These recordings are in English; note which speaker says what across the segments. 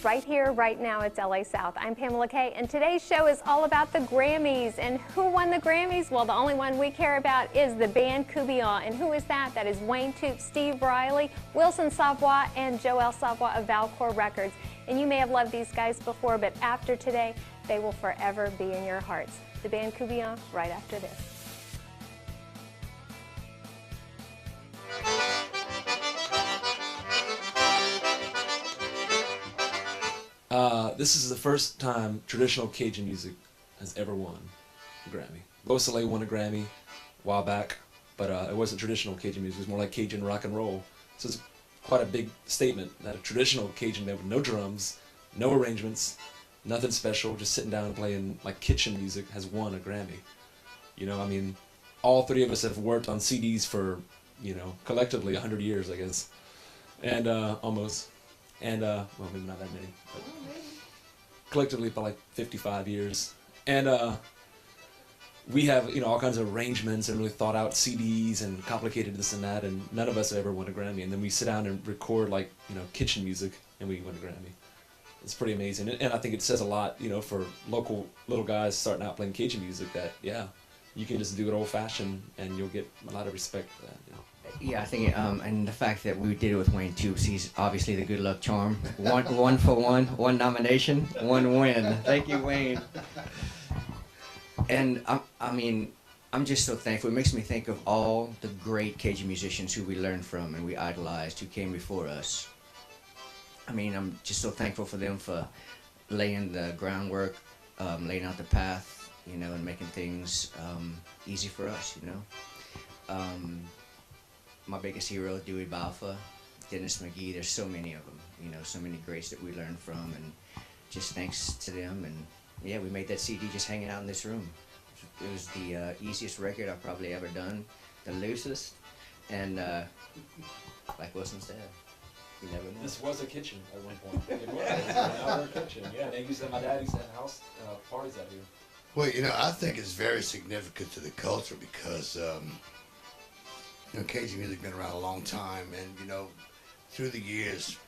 Speaker 1: right here, right now. It's LA South. I'm Pamela Kay, and today's show is all about the Grammys. And who won the Grammys? Well, the only one we care about is the band Courtbouillon. And who is that? That is Wayne Toups, Steve Riley, Wilson Savoy, and Joel Savoy of Valcour Records. And you may have loved these guys before, but after today, they will forever be in your hearts. The band Courtbouillon, right after this.
Speaker 2: This is the first time traditional Cajun music has ever won a Grammy. Beau Soleil won a Grammy a while back, but it wasn't traditional Cajun music. It was more like Cajun rock and roll. So it's quite a big statement that a traditional Cajun band with no drums, no arrangements, nothing special, just sitting down and playing like kitchen music has won a Grammy. You know, I mean, all three of us have worked on CDs for, you know, collectively 100 years, I guess, and almost. And, well, maybe not that many, but collectively for like 55 years. And we have, you know, all kinds of arrangements and really thought out CDs and complicated this and that, and none of us have ever won a Grammy. And then we sit down and record like, you know, kitchen music, and we win a Grammy. It's pretty amazing. And I think it says a lot, you know, for local little guys starting out playing Cajun music that, yeah, you can just do it old-fashioned and you'll get a lot of respect for that, you know.
Speaker 3: Yeah, I think, and the fact that we did it with Wayne Toups, he's obviously the good luck charm. One for one nomination, one win. Thank you, Wayne. And I mean, I'm just so thankful. It makes me think of all the great Cajun musicians who we learned from and we idolized, who came before us. I mean, I'm just so thankful for them for laying the groundwork, laying out the path, you know, and making things easy for us, you know. My biggest hero, Dewey Balfa, Dennis McGee, there's so many of them, you know, so many greats that we learned from, and just thanks to them. And yeah, we made that CD just hanging out in this room. It was the easiest record I've probably ever done, the loosest, and like Wilson said, you never know.
Speaker 2: This was a kitchen at one point. It was an outdoor kitchen. Yeah, they used to, my dad used to have house parties out here.
Speaker 4: Well, you know, I think it's very significant to the culture because you know, Cajun music has been around a long time, and you know, through the years,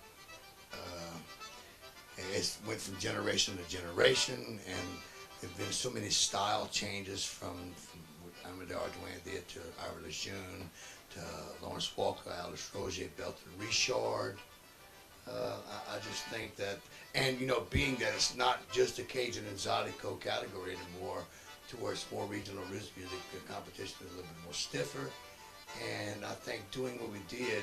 Speaker 4: it went from generation to generation, and there've been so many style changes from Amador Duane to Ira Lejeune to Lawrence Walker, Alice Roger, Belton Richard. I just think that, and you know, being that it's not just a Cajun and Zydeco category anymore, to where it's more regional roots music, the competition is a little bit more stiffer. And I think doing what we did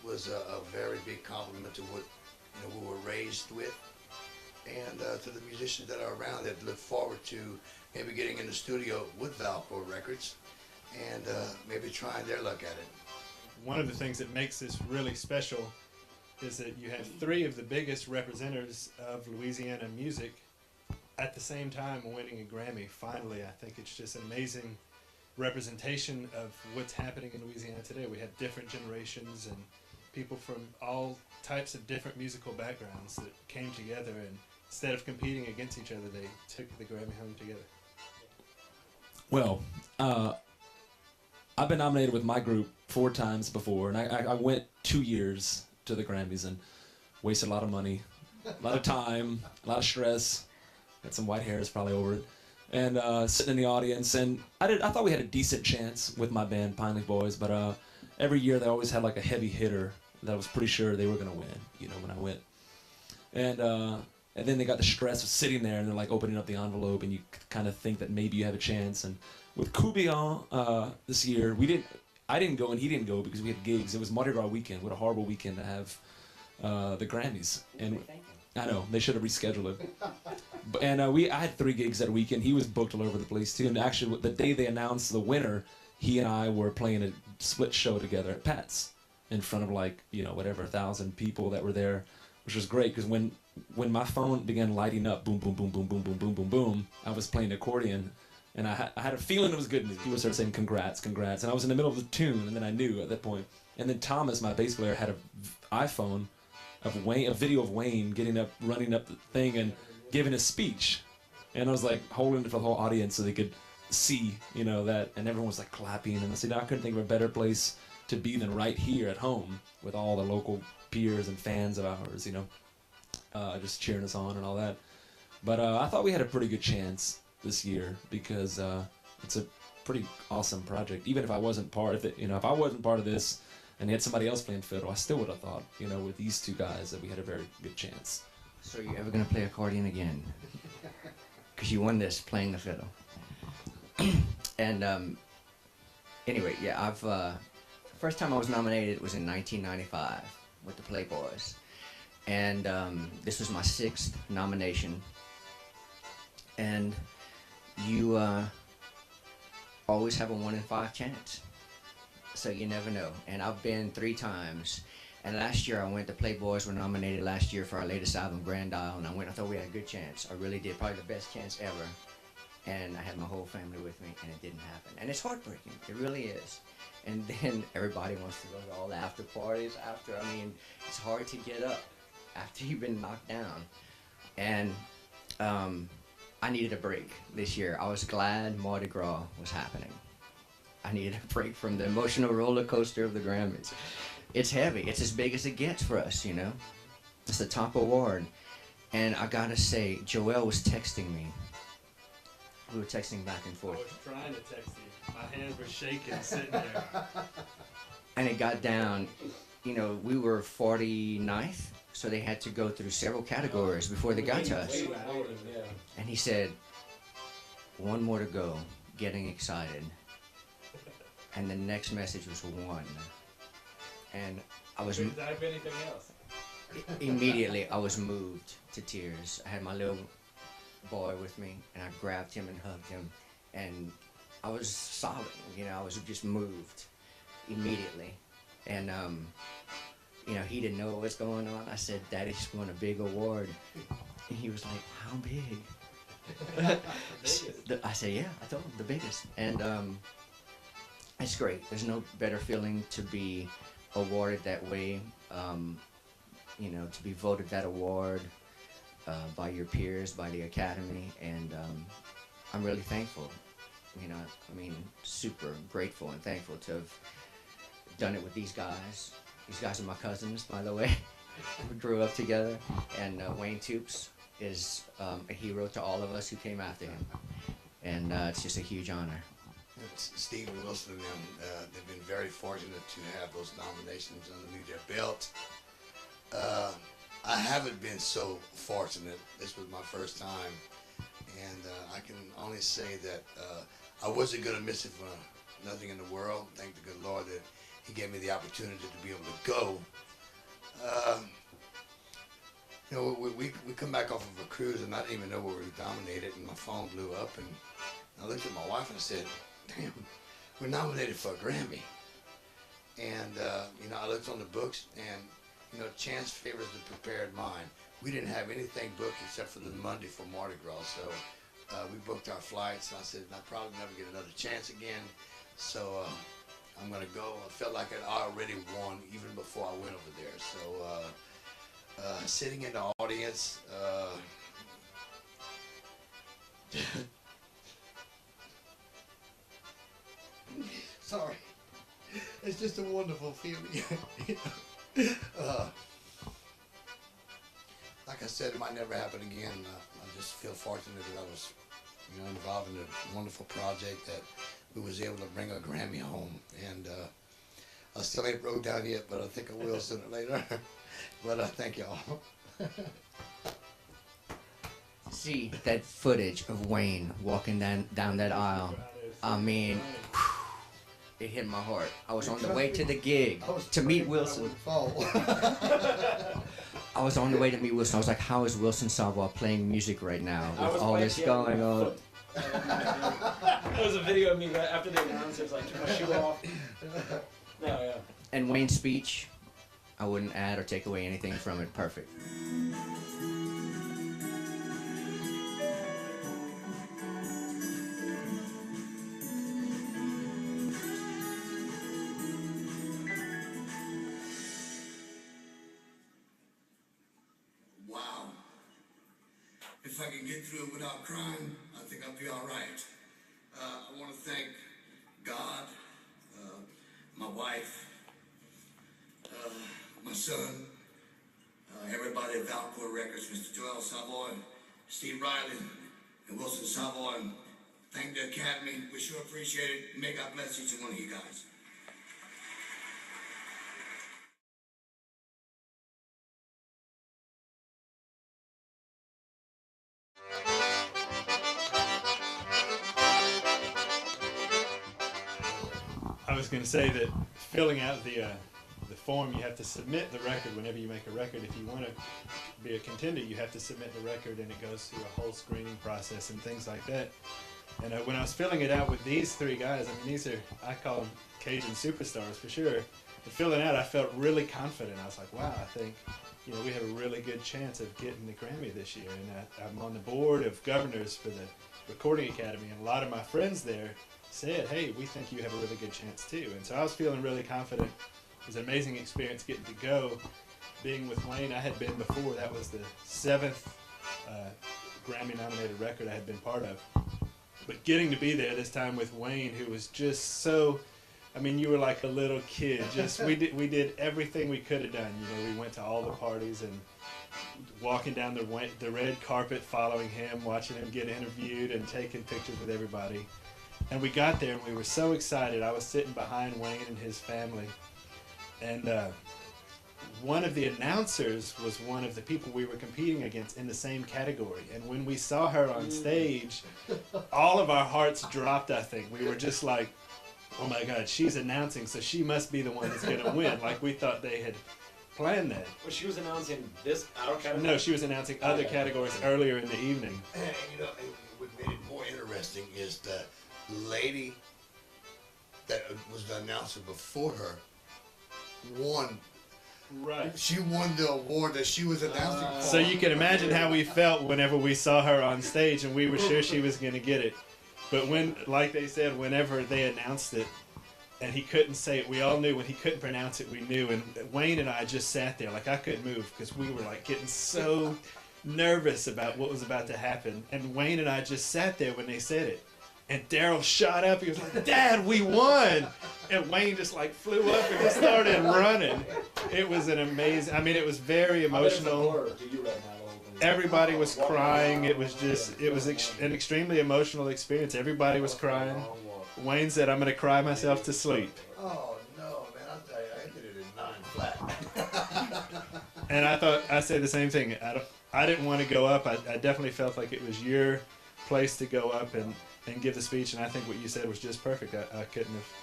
Speaker 4: was a very big compliment to what, you know, we were raised with, and to the musicians that are around that look forward to maybe getting in the studio with Valcour Records and maybe trying their luck at it.
Speaker 5: One of the things that makes this really special is that you have three of the biggest representatives of Louisiana music at the same time winning a Grammy. Finally, I think it's just an amazing representation of what's happening in Louisiana today. We have different generations and people from all types of different musical backgrounds that came together, and instead of competing against each other, they took the Grammy home together.
Speaker 2: Well, I've been nominated with my group 4 times before, and I went 2 years to the Grammys and wasted a lot of money, a lot of time, a lot of stress, got some white hairs probably over it. And sitting in the audience, and I thought we had a decent chance with my band, Pine Leaf Boys, but every year they always had like a heavy hitter that I was pretty sure they were gonna win, you know, when I went. And then they got the stress of sitting there and they're like opening up the envelope, and you kind of think that maybe you have a chance. And with Courtbouillon this year, I didn't go and he didn't go because we had gigs. It was Mardi Gras weekend. What a horrible weekend to have the Grammys. And I know, they should have rescheduled it. And I had 3 gigs that weekend. He was booked all over the place too. And actually, the day they announced the winner, he and I were playing a split show together at Pat's in front of like, you know, whatever, 1,000 people that were there, which was great because when my phone began lighting up, boom, boom, boom, boom, boom, boom, boom, boom, boom, I was playing accordion, and I had a feeling it was good news. People started saying congrats, congrats, and I was in the middle of the tune, and then I knew at that point. And then Thomas, my bass player, had an iPhone of Wayne, a video of Wayne getting up, running up the thing, and giving a speech. And I was like holding it for the whole audience so they could see, you know, that, and everyone was like clapping. And I said, I couldn't think of a better place to be than right here at home with all the local peers and fans of ours, you know. just cheering us on and all that. But I thought we had a pretty good chance this year because it's a pretty awesome project. Even if I wasn't part of it, if I wasn't part of this and they had somebody else playing fiddle, I still would have thought, with these two guys that we had a very good chance.
Speaker 3: So you ever gonna play accordion again? Because you won this playing the fiddle. And anyway, yeah, first time I was nominated was in 1995 with the Playboys, and this was my 6th nomination. And you always have a 1 in 5 chance, so you never know. And I've been 3 times. And last year I went, the Playboys were nominated last year for our latest album, Grand Isle, and I thought we had a good chance. I really did, probably the best chance ever. And I had my whole family with me, and it didn't happen. And it's heartbreaking, it really is. And then everybody wants to go to all the after parties after. I mean, it's hard to get up after you've been knocked down. And I needed a break this year. I was glad Mardi Gras was happening. I needed a break from the emotional roller coaster of the Grammys. It's heavy. It's as big as it gets for us, It's the top award. And I gotta say, Joel was texting me. We were texting back and
Speaker 5: I
Speaker 3: forth.
Speaker 5: was trying to text you. My hands were shaking sitting there.
Speaker 3: And it got down, we were 49th, so they had to go through several categories before they got to us. And he said, 1 more to go, getting excited. And the next message was 1. And I was
Speaker 5: Couldn't type anything else.
Speaker 3: immediately I was moved to tears. I had my little boy with me, and I grabbed him and hugged him, and I was sobbing. I was just moved immediately. And he didn't know what was going on. I said, "Daddy just won a big award." And he was like, "How big?" I said, "Yeah." I told him the biggest. And it's great. There's no better feeling to be awarded that way, to be voted that award by your peers, by the Academy, and I'm really thankful. Super grateful and thankful to have done it with these guys. These guys are my cousins, by the way. We grew up together, and Wayne Toups is a hero to all of us who came after him, and it's just a huge honor.
Speaker 4: Steve and Wilson and them, they've been very fortunate to have those nominations underneath their belt. I haven't been so fortunate. This was my first time, and I can only say that I wasn't going to miss it for nothing in the world. Thank the good Lord that He gave me the opportunity to be able to go. We come back off of a cruise, and I didn't even know where we were nominated, and my phone blew up, and I looked at my wife and I said, "Damn, we're nominated for a Grammy." And I looked on the books, and chance favors the prepared mind. We didn't have anything booked except for the Monday for Mardi Gras, so we booked our flights, and I said, "I'll probably never get another chance again, so I'm gonna go." I felt like I'd already won even before I went over there. So sitting in the audience, sorry, it's just a wonderful feeling. Like I said, it might never happen again. I just feel fortunate that I was, involved in a wonderful project that we was able to bring a Grammy home. And I still ain't wrote down yet, but I think I will sooner or later. But thank y'all.
Speaker 3: See that footage of Wayne walking down that aisle. I mean, it hit my heart. I was on the way to the gig to meet Wilson. I was on the way to meet Wilson. I was like, "How is Wilson Savoy playing music right now with all this going on?"
Speaker 2: There was a video of me right after the announcers, like, took my shoe off. No, yeah.
Speaker 3: And Wayne's speech, I wouldn't add or take away anything from it. Perfect.
Speaker 4: Wow. If I can get through it without crying, I think I'll be all right. I want to thank God, my wife, my son, everybody. everybody at Valcour Records, Mr. Joel Savoy, Steve Riley, and Wilson Savoy. Thank the Academy. We sure appreciate it. May God bless each and one of you guys.
Speaker 5: I was going to say that filling out the form, you have to submit the record whenever you make a record. If you want to be a contender, you have to submit the record, and it goes through a whole screening process and things like that. And when I was filling it out with these three guys, I mean, these are, I call them Cajun superstars for sure. But filling out, I felt really confident. I was like, wow, I think, you know, we have a really good chance of getting the Grammy this year. And I'm on the board of governors for the Recording Academy, and a lot of my friends there said, hey, we think you have a really good chance too. And so I was feeling really confident. It was an amazing experience getting to go. Being with Wayne, I had been before. That was the 7th Grammy-nominated record I had been part of. But getting to be there this time with Wayne, who was just so, I mean, you were like a little kid. Just we did everything we could have done. You know, we went to all the parties and walking down the red carpet, following him, watching him get interviewed and taking pictures with everybody. And we got there and we were so excited. I was sitting behind Wayne and his family, and one of the announcers was one of the people we were competing against in the same category. And when we saw her on stage, all of our hearts dropped, I think. We were just like, oh my God, she's announcing, so she must be the one that's going to win. Like we thought they had planned that.
Speaker 2: Well, she was announcing this our category?
Speaker 5: No, she was announcing other categories earlier in the evening.
Speaker 4: And you know, what made it more interesting is the lady that was the announcer before her won.
Speaker 5: Right.
Speaker 4: She won the award that she was announcing for.
Speaker 5: So you can imagine how we felt whenever we saw her on stage, and we were sure she was going to get it. But when, like they said, whenever they announced it, and he couldn't say it, we all knew. When he couldn't pronounce it, we knew. And Wayne and I just sat there, like I couldn't move, because we were like getting so nervous about what was about to happen. And Wayne and I just sat there when they said it. And Daryl shot up. He was like, "Dad, we won!" And Wayne just like flew up and just started running. It was an amazing. I mean, it was very emotional. Everybody was crying. It was just. It was an extremely emotional experience. Everybody was crying. Wayne said, "I'm going to cry myself to sleep."
Speaker 4: Oh no, man! I'll tell you, I ended it in 9 flat.
Speaker 5: And I said the same thing. I didn't want to go up. I definitely felt like it was your place to go up and give the speech, and I think what you said was just perfect. I couldn't have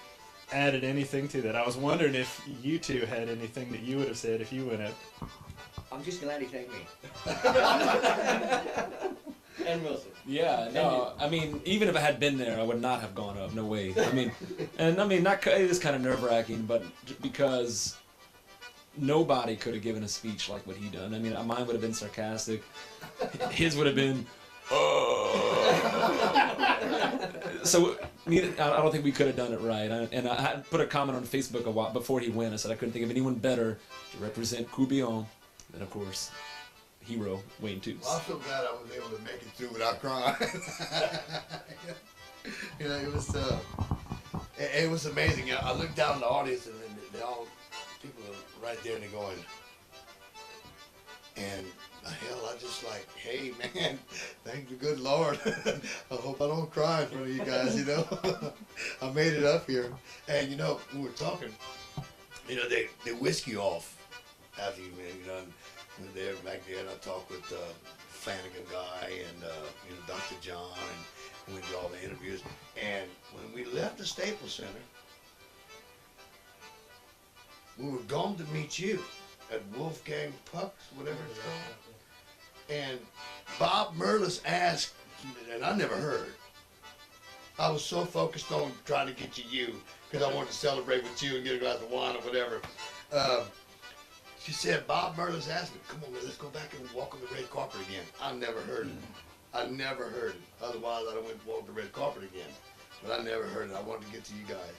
Speaker 5: added anything to that. I was wondering if you two had anything that you would have said if you went up.
Speaker 3: I'm just glad he thanked me. And Wilson.
Speaker 2: Yeah, no, I mean, even if I had been there, I would not have gone up. No way. I mean, it is kind of nerve-wracking, but because nobody could have given a speech like what he done. I mean, mine would have been sarcastic. His would have been, so I don't think we could have done it right. And I had put a comment on Facebook a while before he went. I said I couldn't think of anyone better to represent Courtbouillon than, of course, hero Wayne Toups.
Speaker 4: Well, I'm so glad I was able to make it through without crying. You know, it was amazing. You know, I looked down the audience and people are right there and they're going, and hell, I just like, hey man, thank the good Lord. I hope I don't cry in front of you guys, you know. I made it up here. And you know, we were talking, you know, they whisk you off after you know, and they're back there, and I talked with Flanagan guy and you know, Dr. John, and we did all the interviews. And when we left the Staples Center, we were going to meet you at Wolfgang Puck's, whatever it's called. And Bob Merlis asked, and I never heard. I was so focused on trying to get to you because I wanted to celebrate with you and get a glass of wine or whatever. She said, Bob Merlis asked me, come on, let's go back and walk on the red carpet again. I never heard it. I never heard it. Otherwise, I'd have went and walked the red carpet again. But I never heard it. I wanted to get to you guys.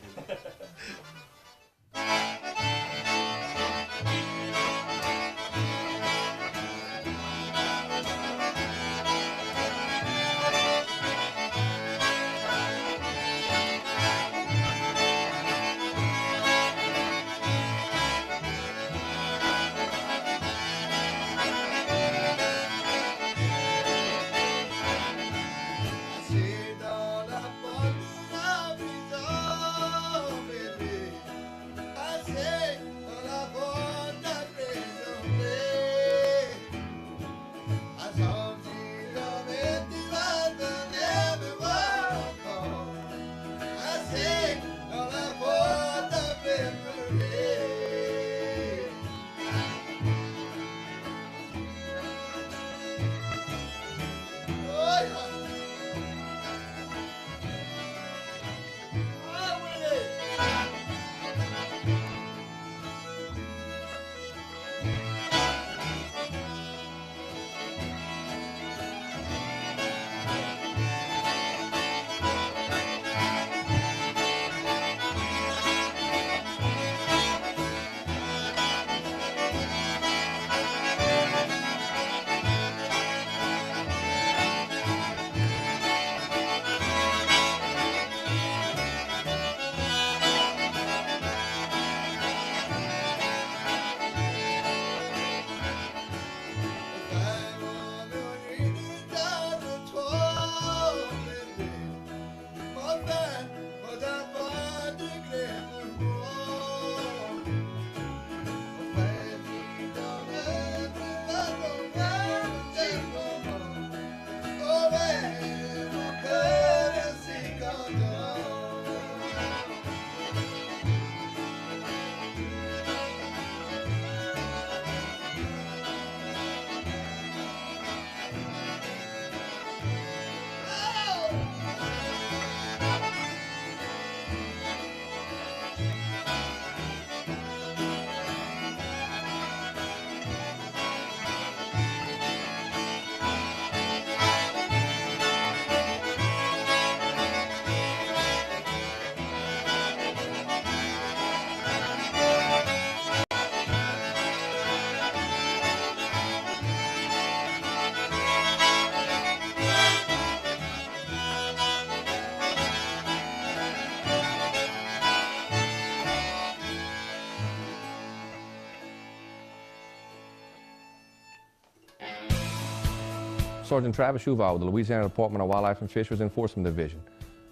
Speaker 6: Sergeant Travis Shuval with the Louisiana Department of Wildlife and Fisheries Enforcement Division.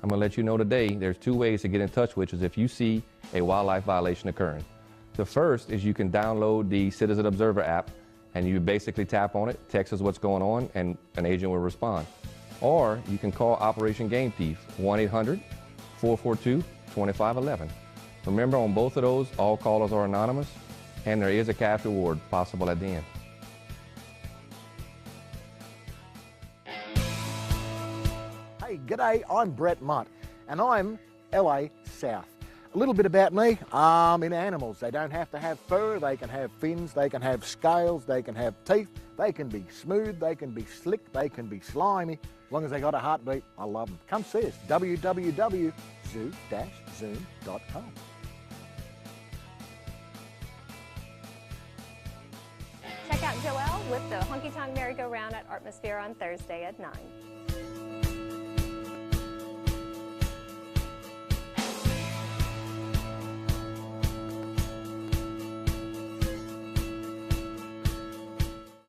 Speaker 6: I'm going to let you know today there's two ways to get in touch with us if you see a wildlife violation occurring. The first is you can download the Citizen Observer app and you basically tap on it, text us what's going on, and an agent will respond. Or you can call Operation Game Thief, 1-800-442-2511. Remember, on both of those, all callers are anonymous, and there is a cash reward possible at the end.
Speaker 7: Hey, g'day, I'm Brett Mutt, and I'm LA South. A little bit about me, in animals. They don't have to have fur, they can have fins, they can have scales, they can have teeth, they can be smooth, they can be slick, they can be slimy. As long as they got a heartbeat, I love them. Come see us, www.zoo-zoom.com.
Speaker 1: Check out Joelle with the Honky Tonk Merry-Go-Round at Atmosphere on Thursday at 9.